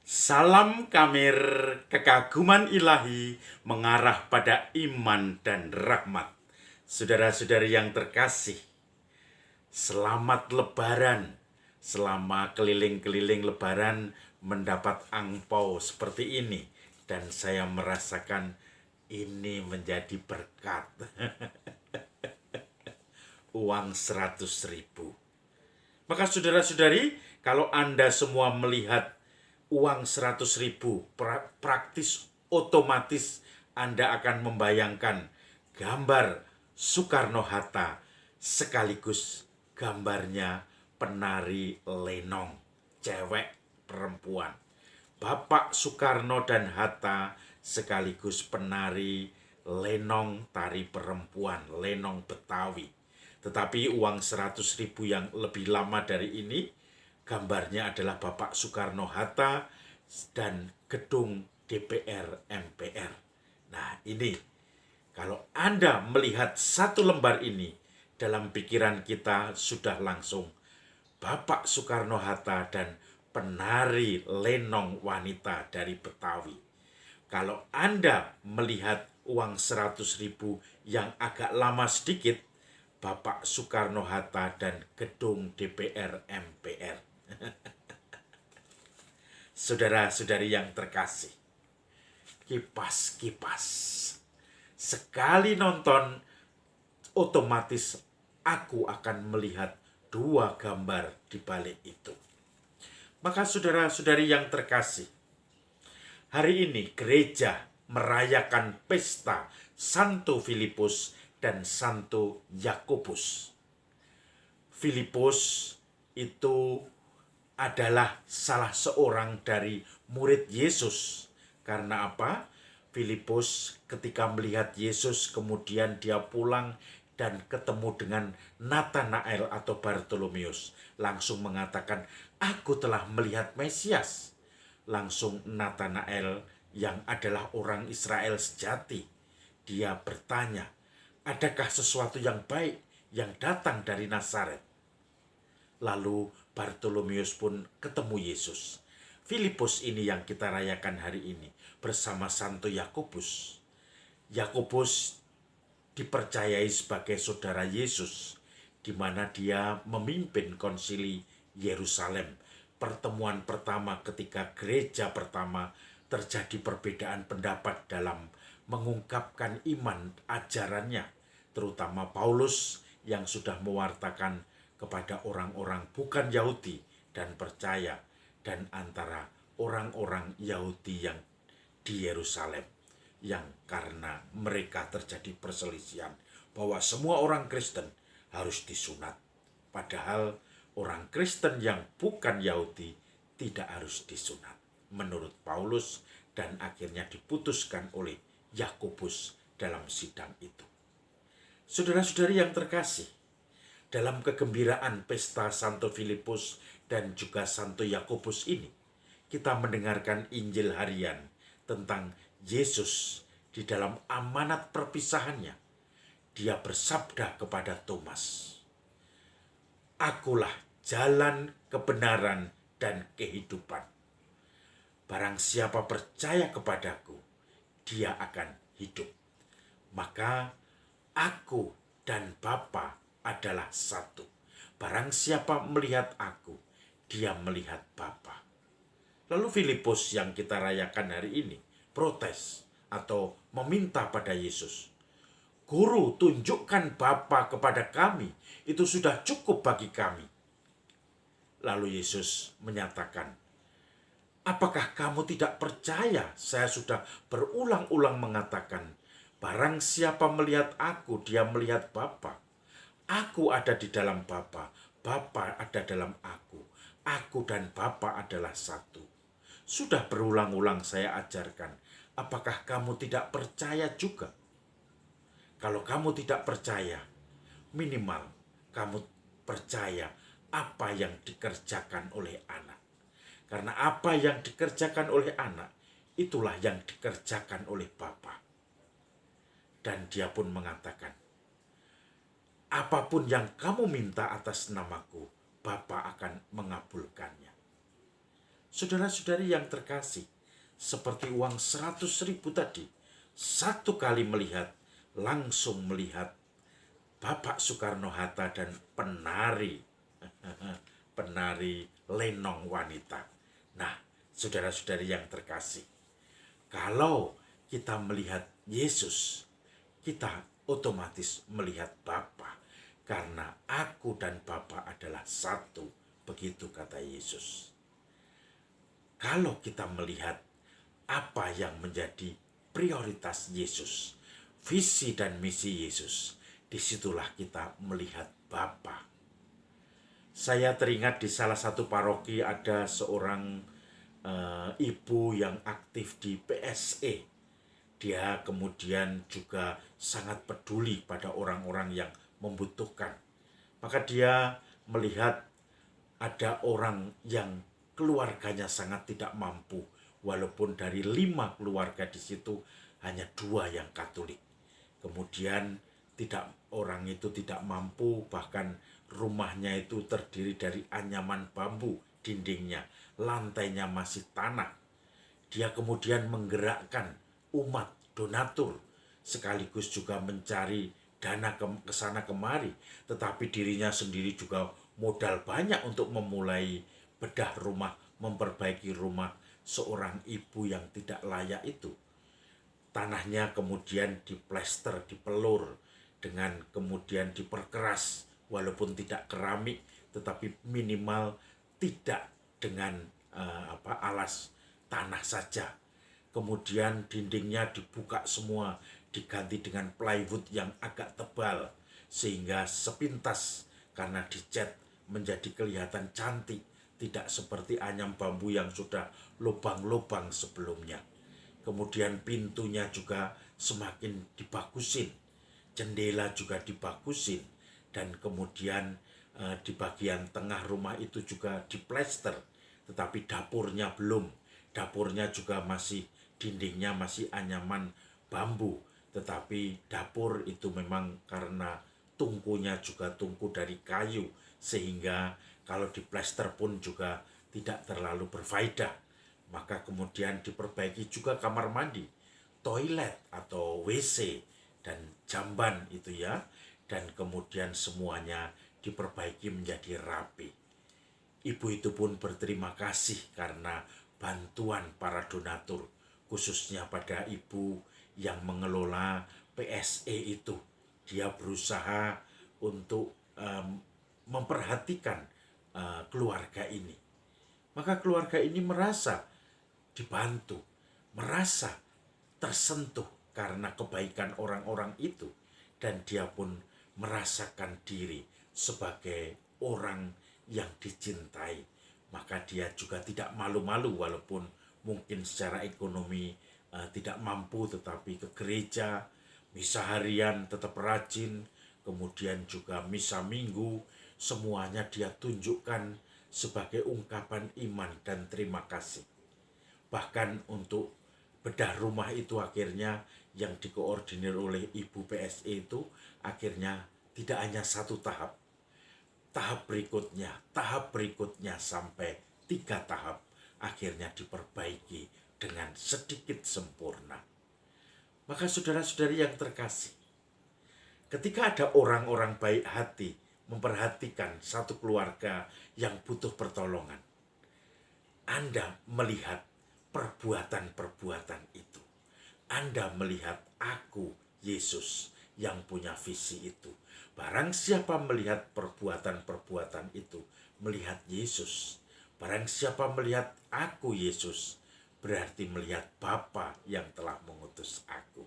Salam Kamir, kekaguman ilahi mengarah pada iman dan rahmat. Saudara-saudari yang terkasih, selamat Lebaran. Selama keliling-keliling Lebaran mendapat angpau seperti ini. Dan saya merasakan ini menjadi berkat. Uang 100.000. Maka saudara-saudari, kalau Anda semua melihat uang 100.000, praktis otomatis Anda akan membayangkan gambar Soekarno-Hatta sekaligus gambarnya penari lenong, cewek perempuan. Bapak Soekarno dan Hatta sekaligus penari lenong tari perempuan, lenong Betawi. Tetapi uang 100.000 yang lebih lama dari ini, gambarnya adalah Bapak Soekarno-Hatta dan gedung DPR MPR. Nah ini, kalau Anda melihat satu lembar ini, dalam pikiran kita sudah langsung Bapak Soekarno-Hatta dan penari lenong wanita dari Betawi. Kalau Anda melihat uang 100.000 yang agak lama sedikit, Bapak Soekarno-Hatta dan gedung DPR MPR. Saudara-saudari yang terkasih, kipas-kipas. Sekali nonton, otomatis aku akan melihat dua gambar di balik itu. Maka saudara-saudari yang terkasih, hari ini gereja merayakan pesta Santo Filipus dan Santo Yakobus. Filipus itu adalah salah seorang dari murid Yesus. Karena apa? Filipus ketika melihat Yesus kemudian dia pulang dan ketemu dengan Nathanael atau Bartolomeus. Langsung mengatakan, aku telah melihat Mesias. Langsung Nathanael yang adalah orang Israel sejati, dia bertanya, adakah sesuatu yang baik yang datang dari Nazaret? Lalu Bartolomeus pun ketemu Yesus. Filipus ini yang kita rayakan hari ini bersama Santo Yakobus. Yakobus dipercayai sebagai saudara Yesus, di mana dia memimpin konsili Yerusalem. Pertemuan pertama ketika gereja pertama terjadi perbedaan pendapat dalam mengungkapkan iman ajarannya, terutama Paulus yang sudah mewartakan kepada orang-orang bukan Yahudi dan percaya, dan antara orang-orang Yahudi yang di Yerusalem, yang karena mereka terjadi perselisihan bahwa semua orang Kristen harus disunat, padahal orang Kristen yang bukan Yahudi tidak harus disunat menurut Paulus, dan akhirnya diputuskan oleh Yakobus dalam sidang itu. Saudara-saudari yang terkasih, dalam kegembiraan pesta Santo Filipus dan juga Santo Yakobus ini, kita mendengarkan Injil harian tentang Yesus. Di dalam amanat perpisahannya, dia bersabda kepada Thomas, akulah jalan, kebenaran, dan kehidupan. Barang siapa percaya kepadaku, dia akan hidup. Maka aku dan Bapa adalah satu. Barang siapa melihat aku, dia melihat Bapa. Lalu Filipus yang kita rayakan hari ini protes atau meminta pada Yesus, Guru, tunjukkan Bapa kepada kami, itu sudah cukup bagi kami. Lalu Yesus menyatakan, apakah kamu tidak percaya? Saya sudah berulang-ulang mengatakan, barang siapa melihat aku, dia melihat Bapa. Aku ada di dalam Bapa, Bapa ada dalam aku. Aku dan Bapa adalah satu. Sudah berulang-ulang saya ajarkan, apakah kamu tidak percaya juga? Kalau kamu tidak percaya, minimal kamu percaya apa yang dikerjakan oleh anak. Karena apa yang dikerjakan oleh anak, itulah yang dikerjakan oleh Bapa. Dan dia pun mengatakan, apapun yang kamu minta atas namaku, Bapa akan mengabulkannya. Saudara-saudari yang terkasih, seperti uang 100.000 tadi, satu kali melihat, langsung melihat Bapak Soekarno-Hatta dan penari, penari lenong wanita. Nah, saudara-saudari yang terkasih, kalau kita melihat Yesus, kita otomatis melihat Bapa, karena aku dan Bapa adalah satu, begitu kata Yesus. Kalau kita melihat apa yang menjadi prioritas Yesus, visi dan misi Yesus, disitulah kita melihat Bapa. Saya teringat di salah satu paroki ada seorang ibu yang aktif di PSE. Dia kemudian juga sangat peduli pada orang-orang yang membutuhkan. Maka dia melihat ada orang yang keluarganya sangat tidak mampu, walaupun dari 5 keluarga di situ hanya 2 yang Katolik. Kemudian orang itu tidak mampu, bahkan rumahnya itu terdiri dari anyaman bambu, dindingnya, lantainya masih tanah. Dia kemudian menggerakkan umat donatur, sekaligus juga mencari dana ke sana kemari, tetapi dirinya sendiri juga modal banyak untuk memulai bedah rumah, memperbaiki rumah seorang ibu yang tidak layak itu. Tanahnya kemudian diplester, dipelur, dengan kemudian diperkeras, walaupun tidak keramik, tetapi minimal tidak dengan alas tanah saja. Kemudian dindingnya dibuka semua, diganti dengan plywood yang agak tebal, sehingga sepintas karena dicat menjadi kelihatan cantik, tidak seperti anyam bambu yang sudah lubang-lubang sebelumnya. Kemudian pintunya juga semakin dibagusin, jendela juga dibagusin, dan kemudian di bagian tengah rumah itu juga diplester, tetapi dapurnya belum. Dapurnya juga masih, dindingnya masih anyaman bambu, tetapi dapur itu memang karena tungkunya juga tungku dari kayu, sehingga kalau diplester pun juga tidak terlalu berfaedah. Maka kemudian diperbaiki juga kamar mandi, toilet atau WC, dan jamban itu ya, dan kemudian semuanya diperbaiki menjadi rapi. Ibu itu pun berterima kasih karena bantuan para donatur, khususnya pada ibu yang mengelola PSE itu. Dia berusaha untuk memperhatikan keluarga ini. Maka keluarga ini merasa dibantu, merasa tersentuh karena kebaikan orang-orang itu, dan dia pun merasakan diri sebagai orang yang dicintai. Maka dia juga tidak malu-malu, walaupun mungkin secara ekonomi tidak mampu, tetapi ke gereja, misa harian tetap rajin, kemudian juga misa minggu, semuanya dia tunjukkan sebagai ungkapan iman dan terima kasih. Bahkan untuk bedah rumah itu akhirnya yang dikoordinir oleh Ibu PSE itu akhirnya tidak hanya satu tahap. Tahap berikutnya sampai 3 tahap akhirnya diperbaiki dengan sedikit sempurna. Maka saudara-saudari yang terkasih, ketika ada orang-orang baik hati memperhatikan satu keluarga yang butuh pertolongan, Anda melihat perbuatan-perbuatan itu. Anda melihat aku, Yesus, yang punya visi itu. Barang siapa melihat perbuatan-perbuatan itu, melihat Yesus. Barang siapa melihat aku, Yesus, berarti melihat Bapa yang telah mengutus aku.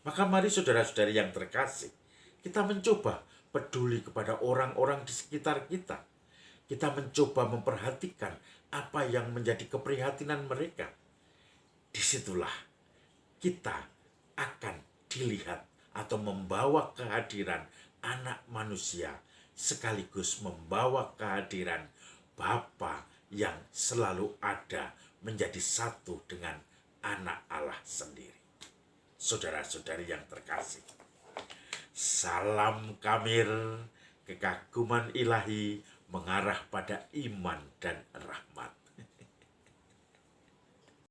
Maka mari saudara-saudari yang terkasih, kita mencoba peduli kepada orang-orang di sekitar kita. Kita mencoba memperhatikan apa yang menjadi keprihatinan mereka. Disitulah kita akan dilihat atau membawa kehadiran anak manusia, sekaligus membawa kehadiran Bapa yang selalu ada menjadi satu dengan anak Allah sendiri. Saudara-saudari yang terkasih, salam kamir, kekaguman ilahi mengarah pada iman dan rahmat.